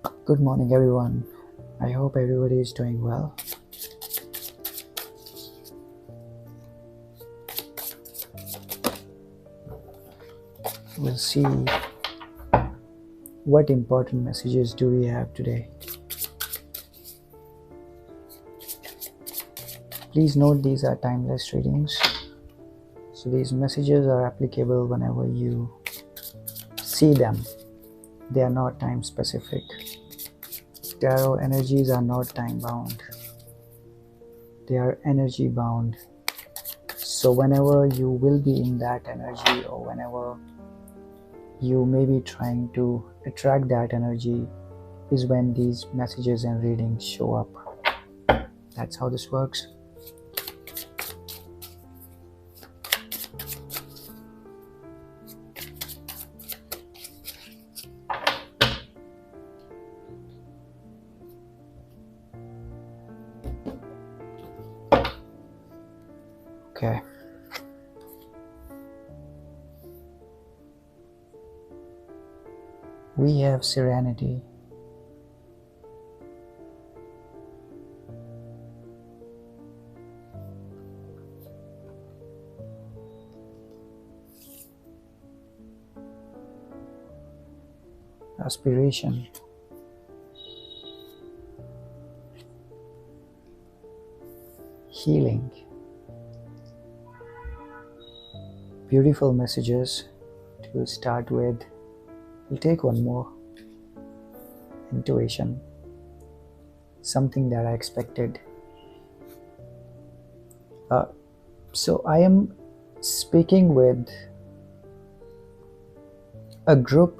Good morning, everyone. I hope everybody is doing well. We'll see what important messages do we have today. Please note these are timeless readings, so these messages are applicable whenever you see them. They are not time specific. Tarot energies are not time bound. They are energy bound. So whenever you will be in that energy, or whenever you may be trying to attract that energy, is when these messages and readings show up. That's how this works. Okay. We have serenity. Aspiration. Healing. Beautiful messages to start with. We'll take one more. Intuition. Something that I expected. So I am speaking with a group.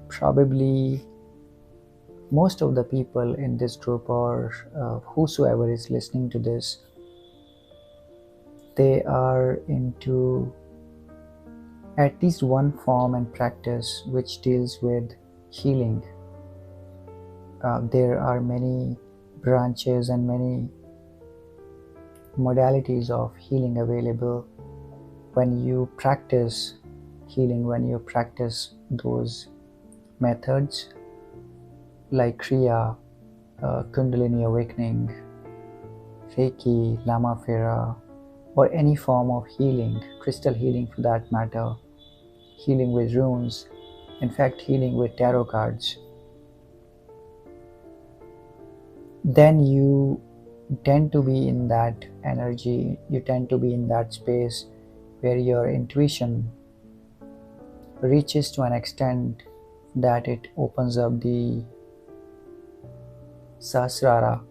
Probably most of the people in this group, or whosoever is listening to this, they are into at least one form and practice which deals with healing. There are many branches and many modalities of healing available. When you practice healing, when you practice those methods like Kriya, Kundalini awakening, Reiki, Lama Fera, or any form of healing, crystal healing for that matter, healing with runes, in fact healing with tarot cards, then you tend to be in that energy, you tend to be in that space where your intuition reaches to an extent that it opens up the Sahasrara,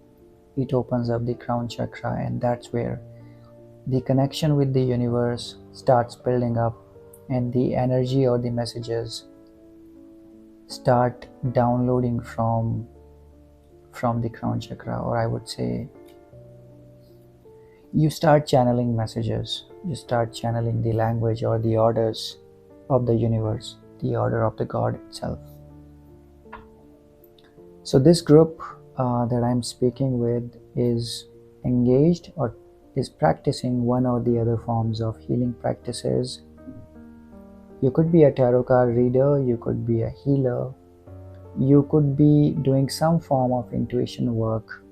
it opens up the crown chakra, and that's where the connection with the universe starts building up, and the energy or the messages start downloading from the crown chakra, or I would say you start channeling messages, you start channeling the language or the orders of the universe, the order of the God itself. So this group that I'm speaking with is engaged or is practicing one or the other forms of healing practices. You could be a tarot card reader, you could be a healer, you could be doing some form of intuition work,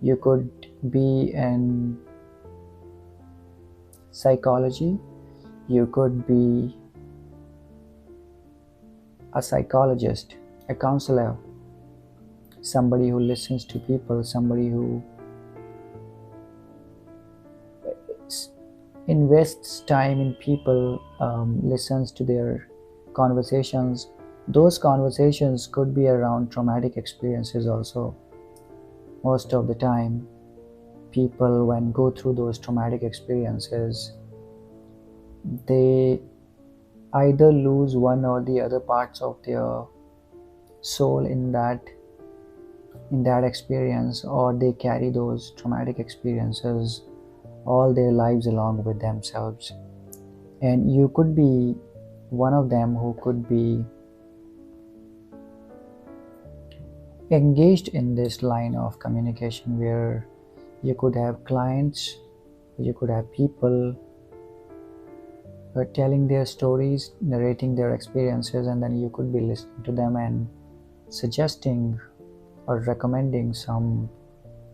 you could be in psychology, you could be a psychologist, a counselor, somebody who listens to people, somebody who invests time in people, listens to their conversations. Those conversations could be around traumatic experiences also. Most of the time, people, when go through those traumatic experiences, they either lose one or the other parts of their soul in that experience, or they carry those traumatic experiences all their lives along with themselves. And you could be one of them who could be engaged in this line of communication, where you could have clients, you could have people who are telling their stories, narrating their experiences, and then you could be listening to them and suggesting or recommending some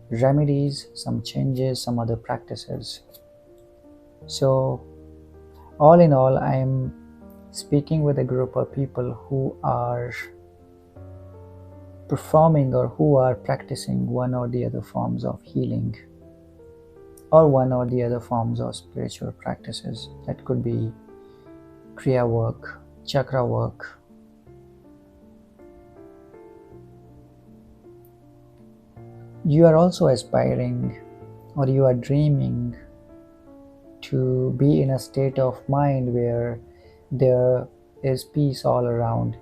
remedies, some changes, some other practices. So, all in all, I am speaking with a group of people who are performing or who are practicing one or the other forms of healing or one or the other forms of spiritual practices. That could be Kriya work, chakra work. You are also aspiring or you are dreaming to be in a state of mind where there is peace all around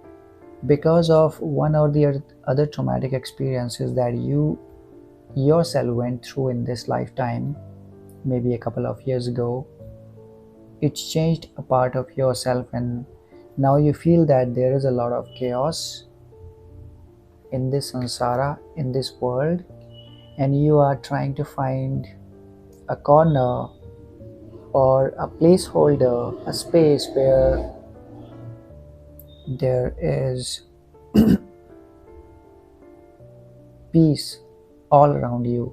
because of one or the other traumatic experiences that you yourself went through in this lifetime, maybe a couple of years ago. It changed a part of yourself, and now you feel that there is a lot of chaos in this samsara, in this world, and you are trying to find a corner or a placeholder, a space where there is peace all around you,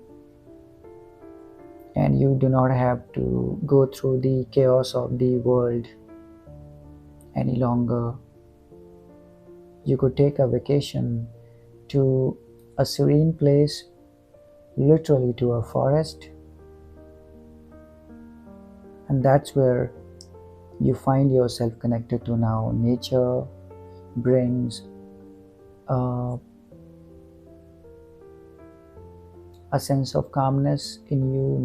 and you do not have to go through the chaos of the world any longer. You could take a vacation to a serene place, literally to a forest, and that's where you find yourself connected to now. Nature brings a sense of calmness in you.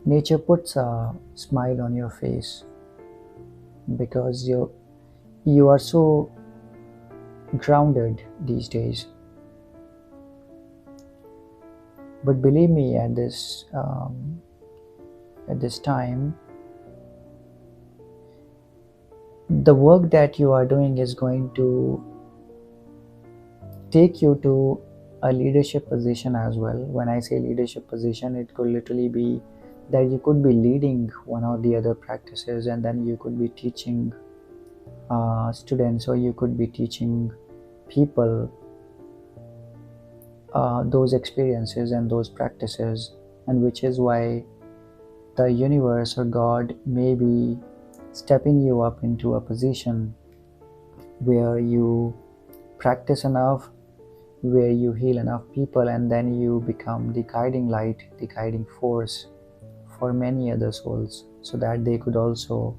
Nature puts a smile on your face because you are so grounded these days. But believe me, at this time, the work that you are doing is going to take you to a leadership position as well. When I say leadership position, it could literally be that you could be leading one or the other practices, and then you could be teaching students, or you could be teaching people those experiences and those practices, and which is why the universe or God may be stepping you up into a position where you practice enough, where you heal enough people, and then you become the guiding light, the guiding force for many other souls, so that they could also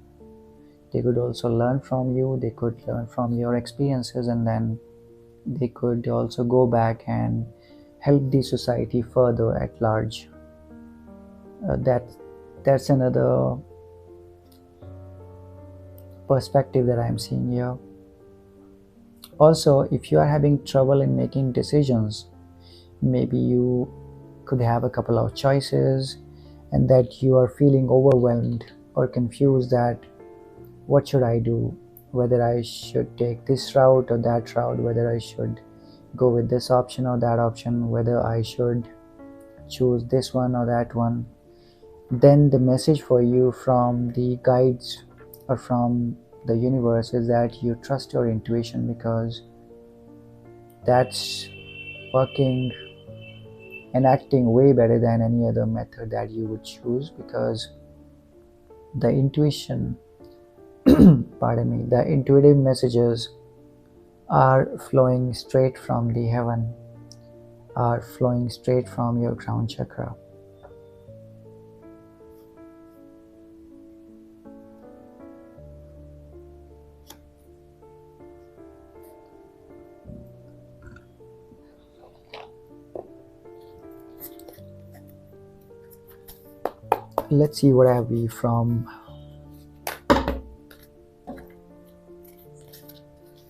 learn from you, they could learn from your experiences, and then they could also go back and help the society further at large. That's another perspective that I'm seeing here. Also, if you are having trouble in making decisions, maybe you could have a couple of choices and that you are feeling overwhelmed or confused that what should I do, whether I should take this route or that route, whether I should go with this option or that option, whether I should choose this one or that one. Then the message for you from the guides or from the universe is that you trust your intuition, because that's working and acting way better than any other method that you would choose, because the intuition the intuitive messages are flowing straight from the heaven, are flowing straight from your crown chakra. Let's see what I have from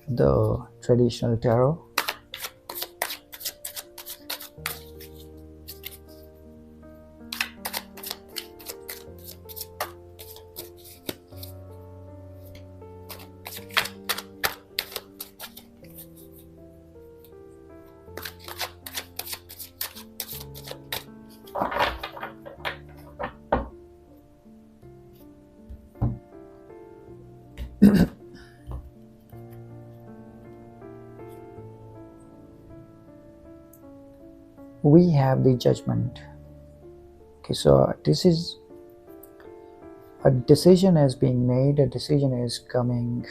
the traditional tarot. we have the Judgment. Okay, so this is a decision is being made, a decision is coming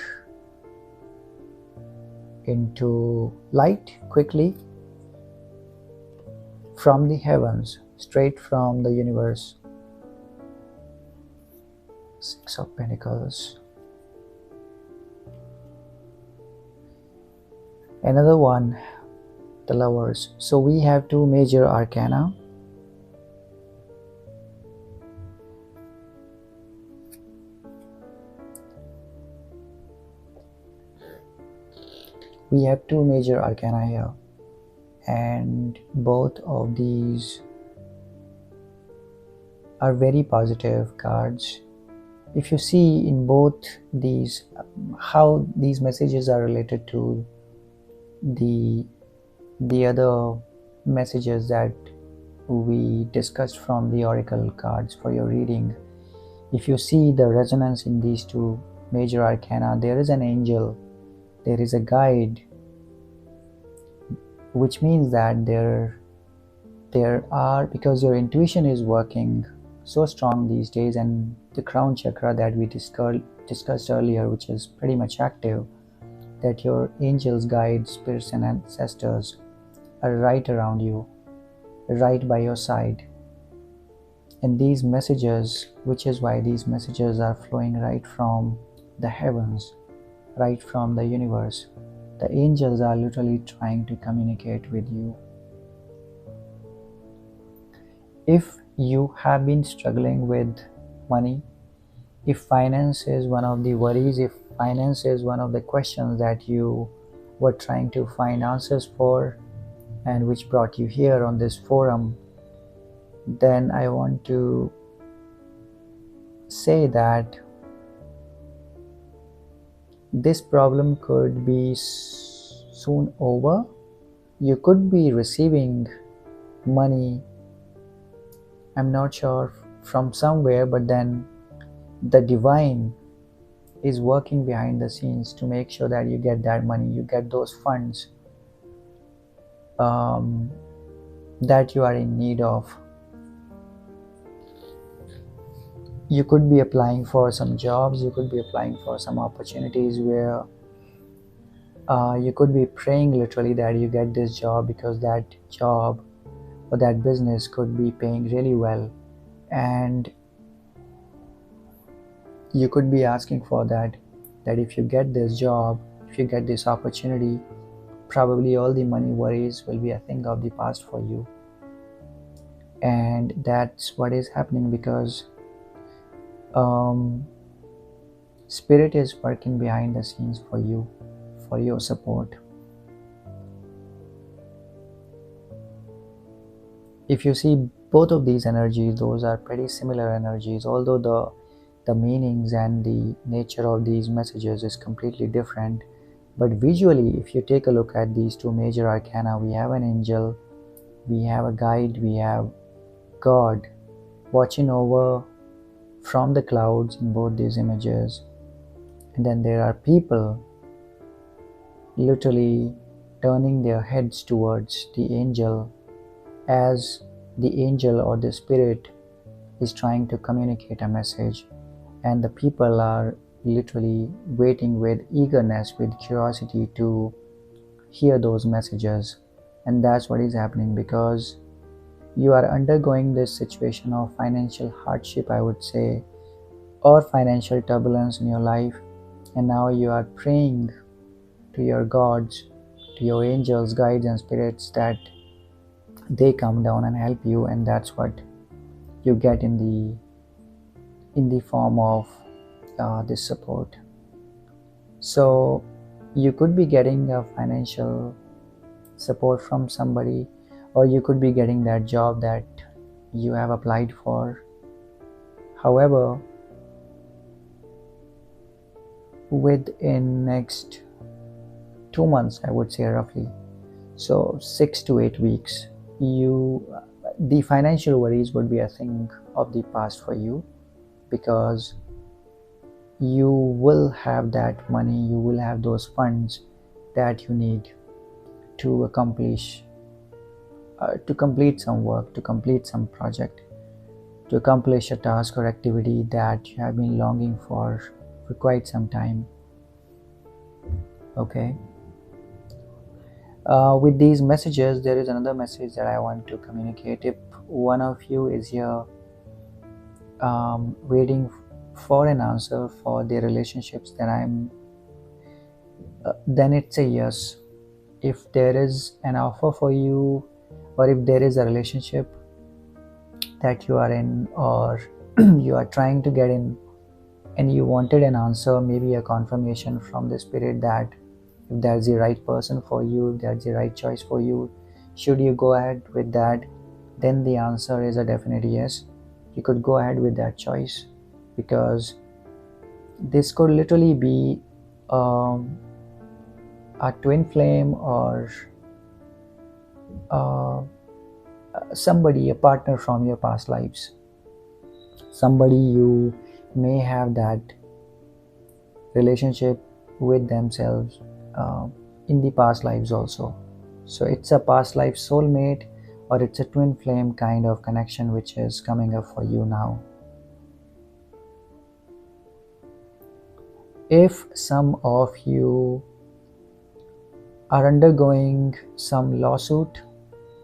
into light quickly from the heavens, straight from the universe. Six of Pentacles. Another one, the Lovers. So we have two major arcana. We have two major arcana here, and both of these are very positive cards. If you see in both these how these messages are related to the other messages that we discussed from the oracle cards for your reading, if you see the resonance in these two major arcana, there is an angel, there is a guide, which means that there are, because your intuition is working so strong these days, and the crown chakra that we discussed earlier, which is pretty much active, that your angels, guides, spirits and ancestors are right around you, right by your side. And these messages, which is why these messages are flowing right from the heavens, right from the universe. The angels are literally trying to communicate with you. If you have been struggling with money, if finance is one of the worries, if finance is one of the questions that you were trying to find answers for, and which brought you here on this forum, then I want to say that this problem could be soon over. You could be receiving money, I'm not sure from somewhere, but then the divine is working behind the scenes to make sure that you get that money, you get those funds that you are in need of. You could be applying for some jobs, you could be applying for some opportunities where you could be praying literally that you get this job, because that job or that business could be paying really well, and you could be asking for that if you get this job, if you get this opportunity, probably all the money worries will be a thing of the past for you. And that's what is happening, because spirit is working behind the scenes for you, for your support. If you see both of these energies, those are pretty similar energies, although the meanings and the nature of these messages is completely different. But visually, if you take a look at these two major arcana, we have an angel, we have a guide, we have God watching over from the clouds in both these images. And then there are people literally turning their heads towards the angel, as the angel or the spirit is trying to communicate a message, and the people are literally waiting with eagerness, with curiosity to hear those messages. And that's what is happening, because you are undergoing this situation of financial hardship, I would say, or financial turbulence in your life, and now you are praying to your gods, to your angels, guides and spirits, that they come down and help you, and that's what you get in the form of this support. So you could be getting a financial support from somebody, or you could be getting that job that you have applied for. However, within next 2 months, I would say roughly, so 6 to 8 weeks, the financial worries would be a thing of the past for you, because you will have that money, you will have those funds that you need to accomplish to complete some work, to complete some project, to accomplish a task or activity that you have been longing for quite some time. Okay. With these messages, there is another message that I want to communicate. If one of you is here waiting for an answer for the relationships that then it's a yes. If there is an offer for you, or if there is a relationship that you are in, or you are trying to get in, and you wanted an answer, maybe a confirmation from the spirit that if that's the right person for you, if that's the right choice for you, should you go ahead with that, then the answer is a definite yes. You could go ahead with that choice, because this could literally be a twin flame, or somebody, a partner from your past lives, somebody you may have that relationship with themselves in the past lives also. So it's a past life soulmate, or it's a twin flame kind of connection which is coming up for you now. If some of you are undergoing some lawsuit,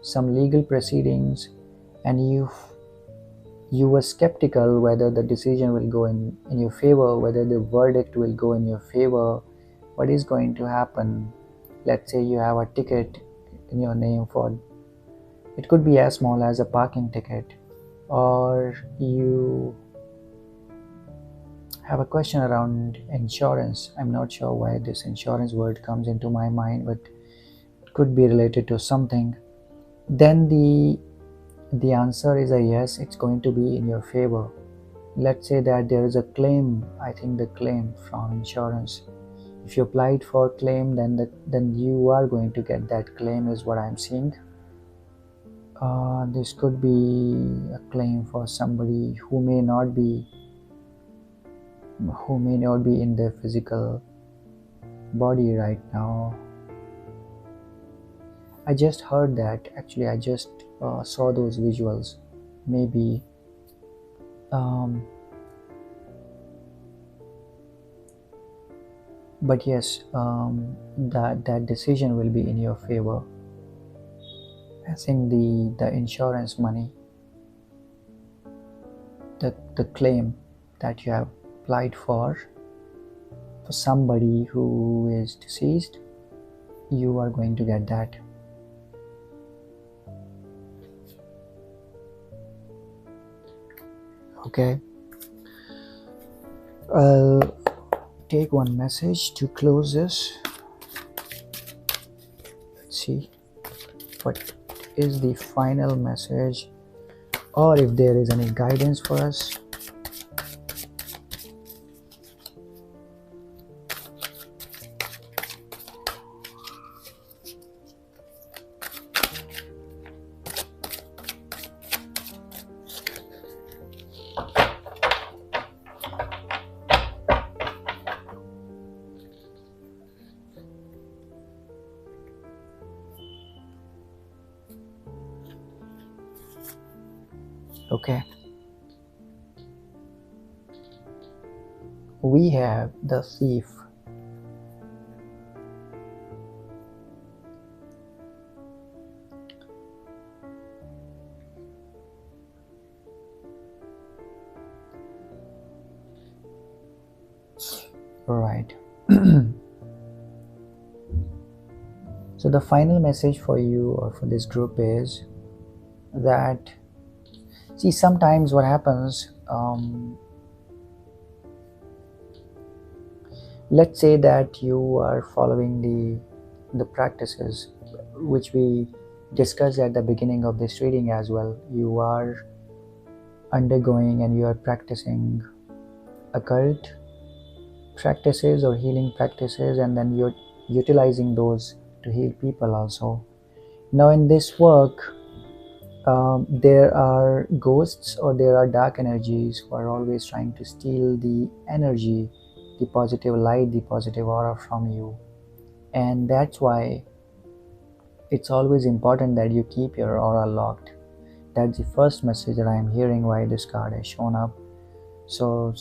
some legal proceedings, and you were skeptical whether the decision will go in your favor, whether the verdict will go in your favor, what is going to happen. Let's say you have a ticket in your name for, it could be as small as a parking ticket, or you have a question around insurance. I'm not sure why this insurance word comes into my mind, but it could be related to something. Then the answer is a yes, it's going to be in your favor. Let's say that there is a claim, I think the claim from insurance. If you applied for claim, then you are going to get that claim, is what I'm seeing. This could be a claim for somebody who may not be in their physical body right now. I just heard that, actually I just saw those visuals. Maybe but yes, that decision will be in your favor. I think the insurance money, the claim that you have applied for somebody who is deceased, you are going to get that. Okay, I'll take one message to close this. Let's see what is the final message, or if there is any guidance for us. Okay, we have the thief. Right. So the final message for you or for this group is that, see, sometimes what happens, let's say that you are following the practices which we discussed at the beginning of this reading as well. You are undergoing and you are practicing occult practices or healing practices, and then you're utilizing those to heal people also. Now in this work, there are ghosts or there are dark energies who are always trying to steal the energy, the positive light, the positive aura from you. And that's why it's always important that you keep your aura locked. That's the first message that I am hearing why this card has shown up. So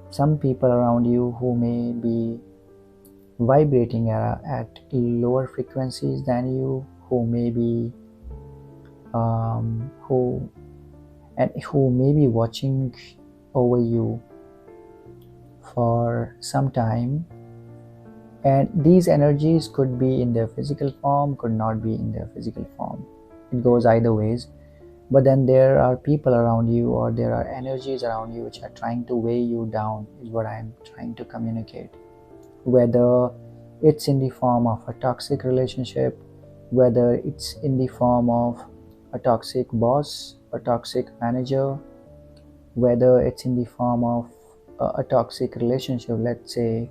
some people around you who may be vibrating at lower frequencies than you, who may be who may be watching over you for some time, and these energies could be in their physical form, could not be in their physical form. It goes either ways. But then there are people around you, or there are energies around you which are trying to weigh you down, is what I'm trying to communicate. Whether it's in the form of a toxic relationship, whether it's in the form of a toxic boss, a toxic manager, whether it's in the form of a toxic relationship, let's say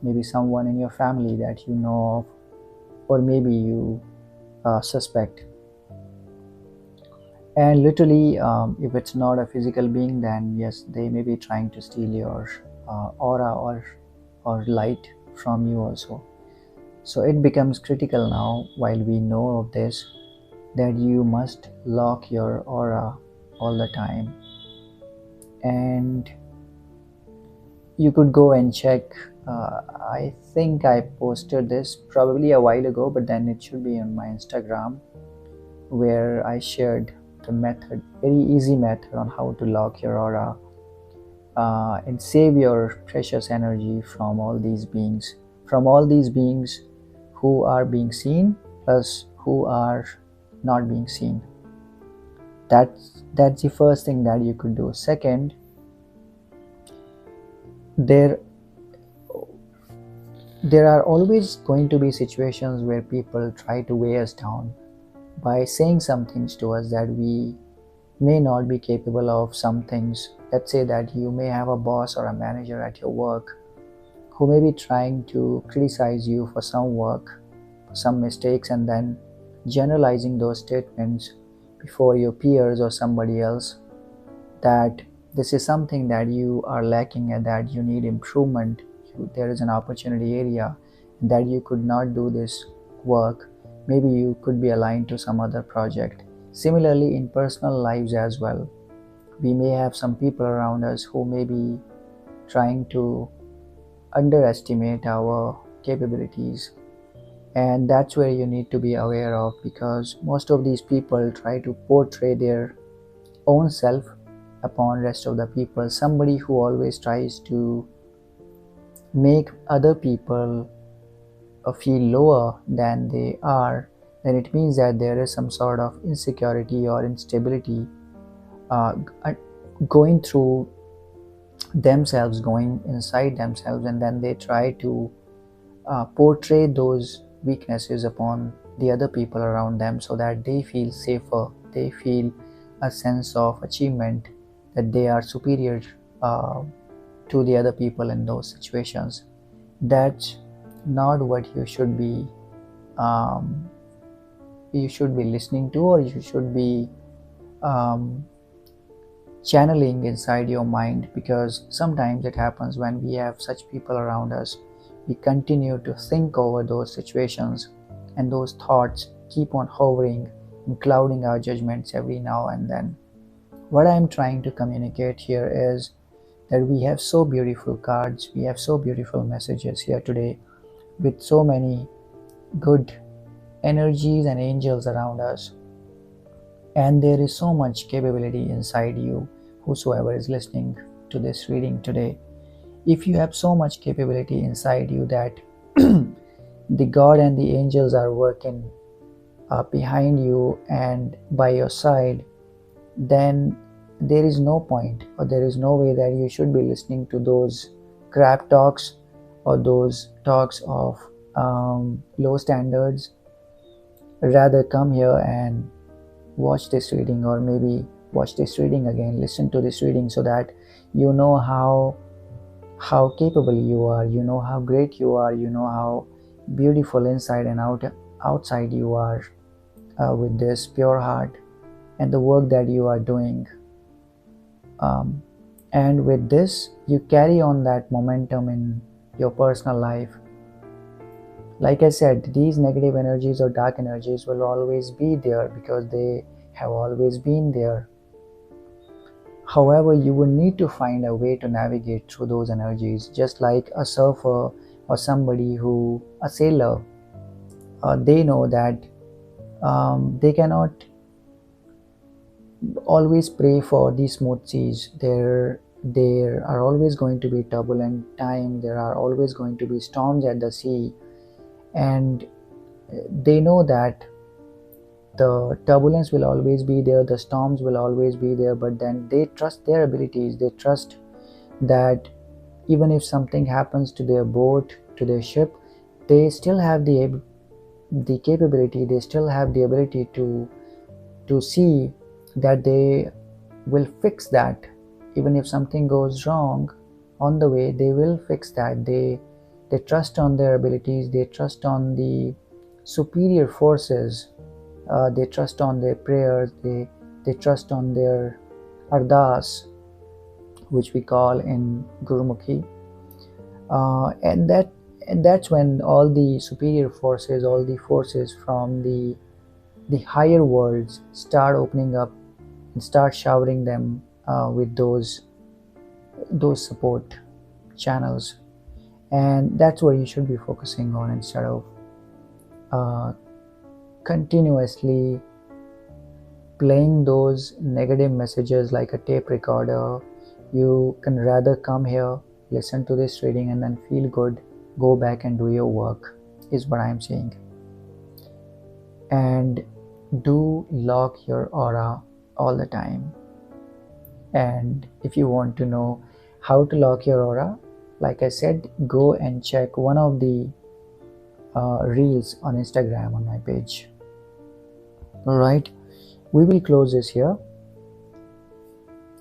maybe someone in your family that you know of, or maybe you suspect. And literally, if it's not a physical being, then yes, they may be trying to steal your aura or light from you also. So it becomes critical now, while we know of this, that you must lock your aura all the time. And you could go and check. I think I posted this probably a while ago, but then it should be on my Instagram, where I shared the method, very easy method on how to lock your aura and save your precious energy from all these beings, who are being seen plus who are not being seen. That's the first thing that you could do. Second, there are always going to be situations where people try to weigh us down by saying some things to us that we may not be capable of. Some things, let's say that you may have a boss or a manager at your work who may be trying to criticize you for some work, for some mistakes, and then generalizing those statements before your peers or somebody else, that this is something that you are lacking and that you need improvement. There is an opportunity area, and that you could not do this work. Maybe you could be aligned to some other project. Similarly, in personal lives as well, we may have some people around us who may be trying to underestimate our capabilities, and that's where you need to be aware of, because most of these people try to portray their own self upon rest of the people. Somebody who always tries to make other people feel lower than they are, then it means that there is some sort of insecurity or instability going through themselves, going inside themselves, and then they try to portray those weaknesses upon the other people around them, so that they feel safer, they feel a sense of achievement, that they are superior to the other people in those situations. That's not what you should be listening to, or you should be channeling inside your mind, because sometimes it happens when we have such people around us, we continue to think over those situations, and those thoughts keep on hovering and clouding our judgments every now and then. What I'm trying to communicate here is that we have so beautiful cards, we have so beautiful messages here today, with so many good energies and angels around us, and there is so much capability inside you, whosoever is listening to this reading today. If you have so much capability inside you that the God and the angels are working behind you and by your side, then there is no point, or there is no way that you should be listening to those crap talks, or those talks of low standards. Rather, come here and watch this reading, or maybe watch this reading again, listen to this reading, so that you know how capable you are, you know how great you are, you know how beautiful inside and outside you are, with this pure heart and the work that you are doing. And with this, you carry on that momentum in your personal life. Like I said, these negative energies or dark energies will always be there because they have always been there. However, you will need to find a way to navigate through those energies, just like a surfer or somebody who, a sailor, they know that they cannot always pray for the smooth seas. There are always going to be turbulent time. There are always going to be storms at the sea, and they know that the turbulence will always be there, the storms will always be there, but then they trust their abilities. They trust that even if something happens to their boat, to their ship, they still have the capability, they still have the ability to see that they will fix that. Even if something goes wrong on the way, they will fix that. They trust on their abilities, they trust on the superior forces, they trust on their prayers, they trust on their ardas, which we call in Gurumukhi, and that's when all the superior forces, all the forces from the higher worlds start opening up and start showering them with those support channels. And that's what you should be focusing on, instead of continuously playing those negative messages like a tape recorder. You can rather come here, listen to this reading, and then feel good, go back and do your work, is what I'm saying. And do lock your aura all the time. And if you want to know how to lock your aura, like I said, go and check one of the reels on Instagram on my page. Alright, we will close this here,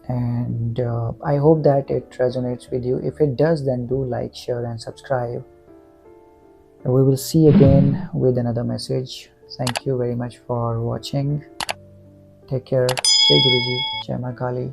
and I hope that it resonates with you. If it does, then do like, share and subscribe. And we will see again with another message. Thank you very much for watching. Take care. Jai Guruji, Jai Ma Kali.